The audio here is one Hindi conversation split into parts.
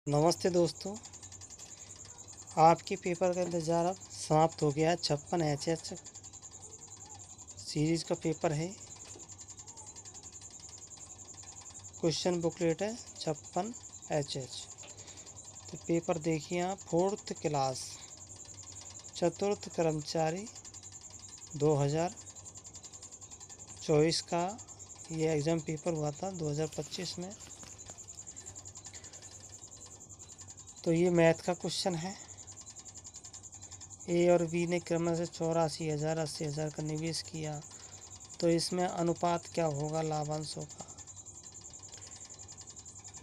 नमस्ते दोस्तों, आपके पेपर का इंतज़ार अब समाप्त हो गया है। 56 HH सीरीज़ का पेपर है। क्वेश्चन बुकलेट है 56 HH। तो पेपर देखिए आप, 4th क्लास चतुर्थ कर्मचारी 2024 का ये एग्ज़ाम पेपर हुआ था 2025 में। तो ये मैथ का क्वेश्चन है। ए और बी ने क्रम से 84,000 80,000 का निवेश किया, तो इसमें अनुपात क्या होगा लाभांशों का।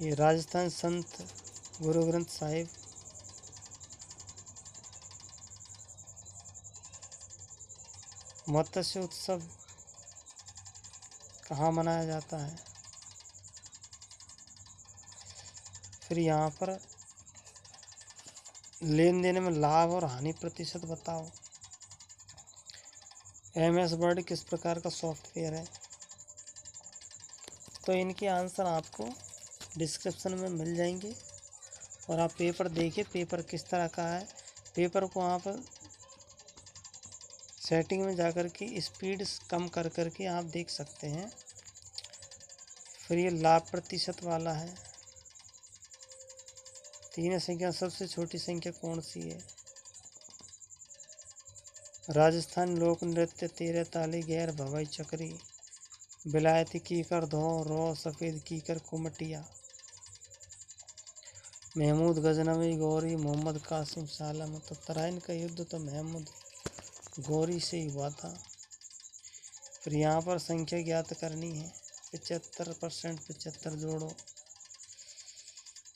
ये राजस्थान संत गुरु ग्रंथ साहिब मत्स्य उत्सव कहाँ मनाया जाता है। फिर यहाँ पर लेन देन में लाभ और हानि प्रतिशत बताओ। MS वर्ड किस प्रकार का सॉफ्टवेयर है। तो इनके आंसर आपको डिस्क्रिप्शन में मिल जाएंगे और आप पेपर देखिए, पेपर किस तरह का है। पेपर को आप सेटिंग में जाकर के स्पीड कम कर करके आप देख सकते हैं। फिर ये लाभ प्रतिशत वाला है। तीन संख्या सबसे छोटी संख्या कौन सी है। राजस्थान लोक नृत्य 13 ताली गैर भवाई चक्री, विलायती कीकर धो रो सफ़ेद कीकर कुमटिया, महमूद गजनवी गौरी मोहम्मद कासिम सालम। तो तराइन का युद्ध तो महमूद गौरी से ही हुआ था। फिर यहाँ पर संख्या ज्ञात करनी है। 75% 75 जोड़ो।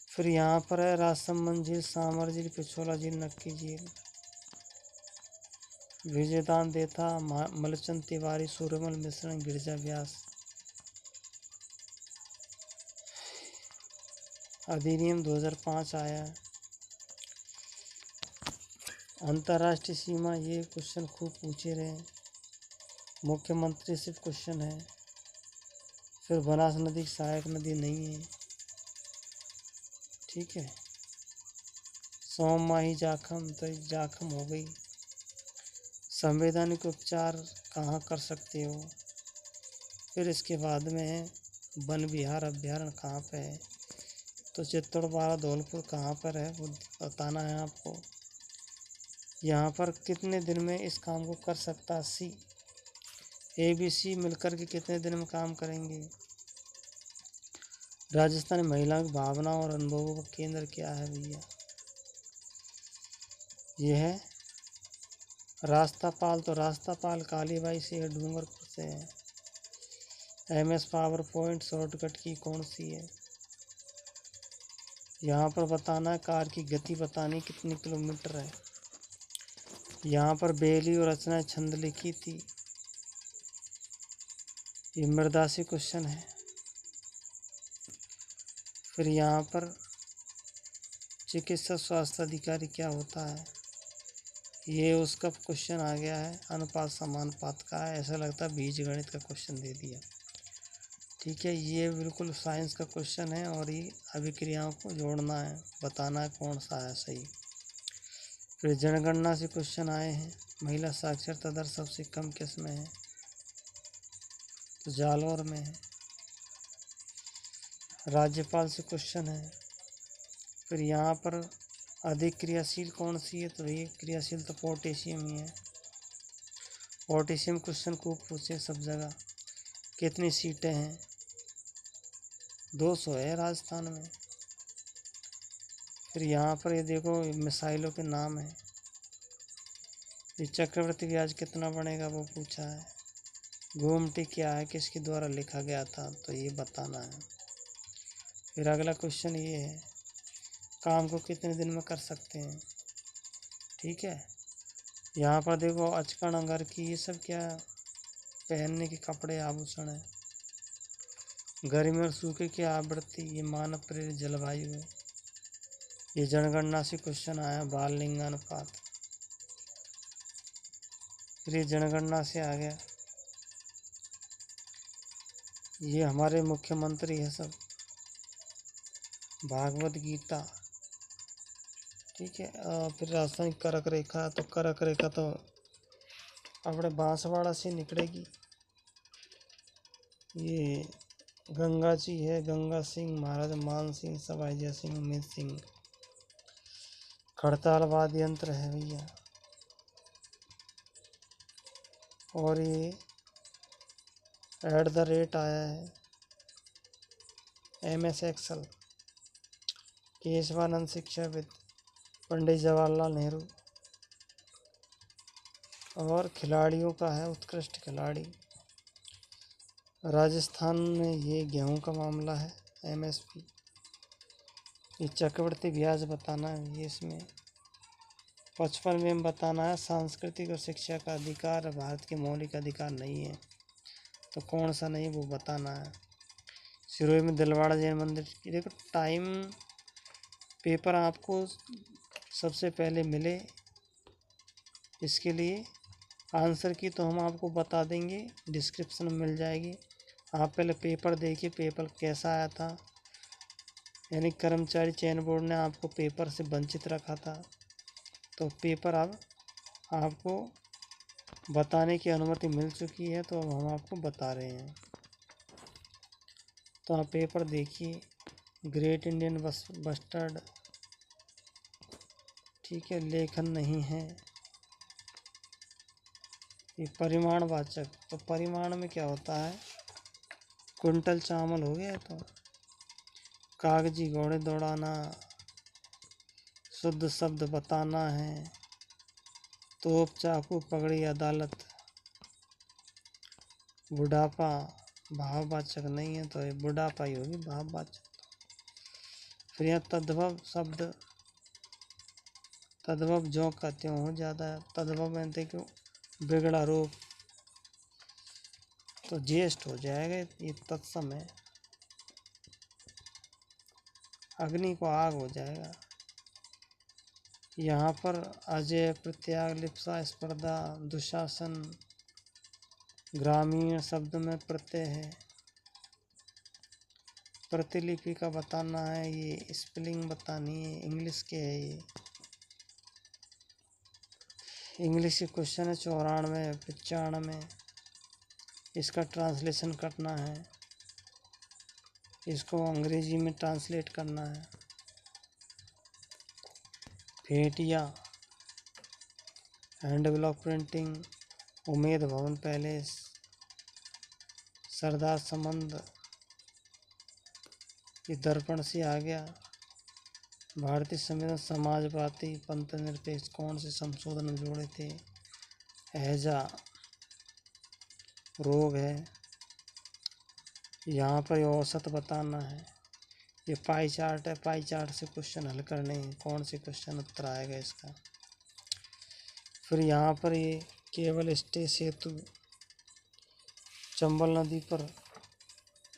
फिर यहाँ पर है राजसमंद झील, सामर झील, पिछोला झील, नक्की झील। विजयदान देथा, मलचंद तिवारी, सूर्यमल मिश्रण, गिरजा व्यास। अधिनियम 2005 आया है। अंतर्राष्ट्रीय सीमा, ये क्वेश्चन खूब पूछे रहे हैं। मुख्यमंत्री से क्वेश्चन है। फिर बनास नदी सहायक नदी नहीं है, ठीक है। सोम माही जाखम, तो जाखम हो गई। संवैधानिक उपचार कहाँ कर सकते हो। फिर इसके बाद में है वन विहार अभ्यारण्य कहाँ पे है। तो चित्तौड़गढ़ धौलपुर कहाँ पर है वो बताना है आपको। यहाँ पर कितने दिन में इस काम को कर सकता सी। ABC मिलकर के कितने दिन में काम करेंगे। राजस्थानी महिलाओं की भावनाओं और अनुभवों का केंद्र क्या है भैया। यह है रास्तापाल। तो रास्तापाल कालीबाई से है, डूंगरपुर से है। MS पावर पॉइंट शॉर्टकट की कौन सी है। यहाँ पर बताना है कार की गति बतानी कितनी किलोमीटर है। यहाँ पर बेली और रचना छंद लिखी थी। ये मृदासी क्वेश्चन है। फिर यहाँ पर चिकित्सा स्वास्थ्य अधिकारी क्या होता है, ये उसका क्वेश्चन आ गया है। अनुपात समानुपात का है। ऐसा लगता है बीज गणित का क्वेश्चन दे दिया, ठीक है। ये बिल्कुल साइंस का क्वेश्चन है और ये अभिक्रियाओं को जोड़ना है, बताना है कौन सा है सही। फिर जनगणना से क्वेश्चन आए हैं। महिला साक्षरता दर सबसे कम किस में है, तो जालौर में है। राज्यपाल से क्वेश्चन है। फिर यहाँ पर अधिक क्रियाशील कौन सी है, तो ये क्रियाशील तो पोटेशियम ही है। पोटेशियम क्वेश्चन खूब पूछे सब जगह। कितनी सीटें हैं, 200 है राजस्थान में। फिर यहाँ पर ये देखो मिसाइलों के नाम हैं। ये चक्रवृद्धि ब्याज कितना बनेगा वो पूछा है। गोमती क्या है, किसके द्वारा लिखा गया था, तो ये बताना है। फिर अगला क्वेश्चन ये है, काम को कितने दिन में कर सकते हैं, ठीक है। यहाँ पर देखो अचकन अंगर की, ये सब क्या पहनने के कपड़े आभूषण है। गर्मी और सूखे की आवृत्ति, ये मानव प्रेरित जलवायु है। ये जनगणना से क्वेश्चन आया, बाल लिंगानुपात। फिर ये जनगणना से आ गया, ये हमारे मुख्यमंत्री है सब। भागवत गीता ठीक है। फिर राजस्थान की कर्क रेखा, तो कर्क रेखा तो अपने बांसवाड़ा से निकलेगी। ये गंगा जी है, गंगा सिंह, महाराजा मान सिंह, सवाई जय सिंह, उमेद सिंह। खड़ताल वाद्य यंत्र है भैया। और ये @ आया है MS एक्सल। केशवानंद शिक्षाविद, पंडित जवाहरलाल नेहरू। और खिलाड़ियों का है उत्कृष्ट खिलाड़ी। राजस्थान में ये गेहूं का मामला है MSP। ये चक्रवर्ती ब्याज बताना है ये इसमें। 55 में बताना है सांस्कृतिक और शिक्षा का अधिकार भारत के मौलिक अधिकार नहीं है, तो कौन सा नहीं वो बताना है। सिरोही में दिलवाड़ा जैन मंदिर। देखो टाइम पेपर आपको सबसे पहले मिले, इसके लिए आंसर की तो हम आपको बता देंगे, डिस्क्रिप्शन में मिल जाएगी। आप पहले पेपर देखिए, पेपर कैसा आया था। यानी कर्मचारी चयन बोर्ड ने आपको पेपर से वंचित रखा था, तो पेपर अब आपको बताने की अनुमति मिल चुकी है, तो अब हम आपको बता रहे हैं। तो आप पेपर देखिए। ग्रेट इंडियन बस्टर्ड, ठीक है, लेखन नहीं है। ये परिमाणवाचक, तो परिमाण में क्या होता है, क्विंटल चावल हो गया। तो कागजी घोड़े दौड़ाना, शुद्ध शब्द बताना है। तोप चाकू पगड़ी अदालत। बुढ़ापा भाववाचक नहीं है, तो ये बुढ़ापा ही होगी भाववाचक। फिर यहाँ तद्भव शब्द, तद्भव जो का त्यों हो जाता है। तद्भव में देखो बिगड़ा रूप, तो ज्येष्ठ हो जाएगा। ये तत्सम है। अग्नि को आग हो जाएगा। यहाँ पर अजय, प्रत्याग, लिप्सा, स्पर्धा, दुशासन। ग्रामीण शब्द में प्रत्यय है। प्रतिलिपि का बताना है, ये स्पेलिंग बतानी है। इंग्लिश के है ये। इंग्लिश के क्वेश्चन है 94, 95। इसका ट्रांसलेशन करना है, इसको अंग्रेजी में ट्रांसलेट करना है। भेटिया, hand block printing, Umaid Bhawan palace, सरदार संबंध, ये दर्पण से आ गया। भारतीय संविधान समाजवादी पंथ निरपेक्ष कौन से संशोधन जोड़े थे। हैजा रोग है। यहाँ पर औसत बताना है। ये पाई चार्ट है, पाई चार्ट से क्वेश्चन हल करने हैं, कौन से क्वेश्चन उत्तर आएगा इसका। फिर यहाँ पर ये केवल स्टे सेतु, चंबल नदी पर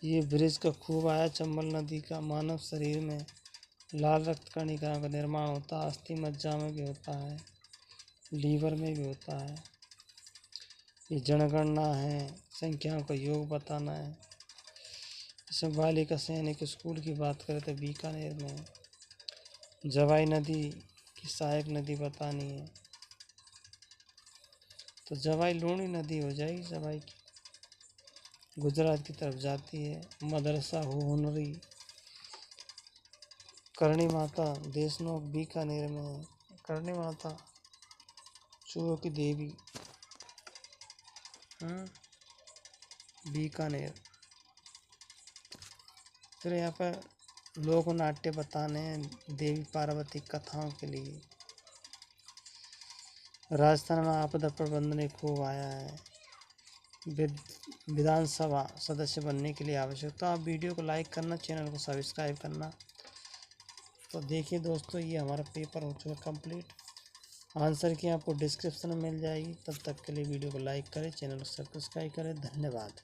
ये ब्रिज का खूब आया। चंबल नदी का मानव शरीर में लाल रक्त कणिकाओं का निर्माण होता है। अस्थि मज्जा में भी होता है, लीवर में भी होता है। ये जनगणना है, संख्याओं का योग बताना है। जैसे बालिका सैनिक स्कूल की बात करें तो बीकानेर में। जवाई नदी की सहायक नदी बतानी है, तो जवाई लूणी नदी हो जाएगी। जवाई की गुजरात की तरफ जाती है। मदरसा हुनरी, करणी माता देशनोक बीकानेर में है। करणी माता चूहों की देवी, बीकानेर। फिर यहाँ पर लोक नाट्य बताने हैं देवी पार्वती कथाओं के लिए। राजस्थान में आपदा प्रबंधन खूब आया है। विधानसभा सदस्य बनने के लिए आवश्यक, तो आप वीडियो को लाइक करना, चैनल को सब्सक्राइब करना। तो देखिए दोस्तों, ये हमारा पेपर हो चुका कंप्लीट। आंसर की आपको डिस्क्रिप्शन में मिल जाएगी। तब तक के लिए वीडियो को लाइक करें, चैनल को सब्सक्राइब करें। धन्यवाद।